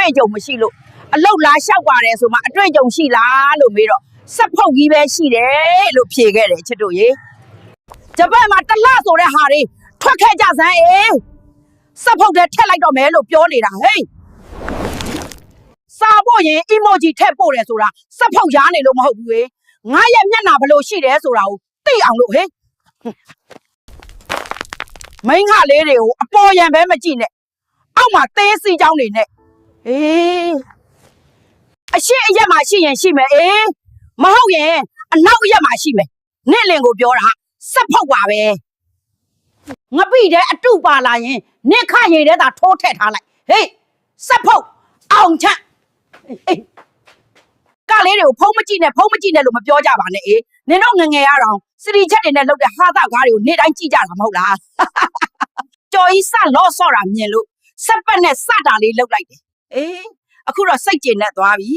တွေ့ကြုံမရှိလို့အလုတ်လာလျှောက်ပါတယ်ဆိုမှအတွေ့ကြုံရှိလားလို့မေးတော့စက်ဖုတ်ကြီးပဲရှိတယ်လို့ဖြေခဲ့တယ်ချစ်တို့ရေဂျပန်မှာတလဆိုတဲ့ဟာတွေထွက်ခဲ့ကြစမ်းစက်ဖုတ်တဲ့ထက်လိုက်တော့မယ်လို့ပြောနေတာဟေးစာဖို့ရင် emoji ထည့်ပို့တယ်ဆိုတာစက်ဖုတ်ရားနေလို့မဟုတ်ဘူးငါရဲ့မျက်နှာဘလို့ရှိတယ်ဆိုတာကိုသိအောင်လို့ဟေးမိန်းခလေးတွေကိုအပေါ်ရံပဲမကြည့်နဲ့အောက်မှာသေးစီချောင်းနေနဲ့အရှိအရက်မှာရှိရင်ရှိမယ်မဟုတ်ရင်အနောက်အရက်မှာရှိမယ်နေ့လင်ကိုပြောတာစက်ဖုတ်ပါပဲငပိတဲ့အတုပါလာရင်နေ့ခရေထဲသာထိုးထည့်ထားလိုက်ဟေးစက်ဖုတ်အောင်ချကလေးတွေကိုဖုံးမကြည့်နဲ့လို့မပြောကြပါနဲ့နင်တို့ငငယ်ရအောင်စရီချက်တွေနဲ့လုပ်တဲ့ဟာသကားတွေကိုနေ့တိုင်းကြည့်ကြတာမဟုတ်လားကြော်ကြီးစလော့ဆော့တာမြင်လို့စက်ပတ်နဲ့စတာလေးလုပ်လိုက်တယ်အခုတော့စိတ်ကျေနပ်သွားပြီ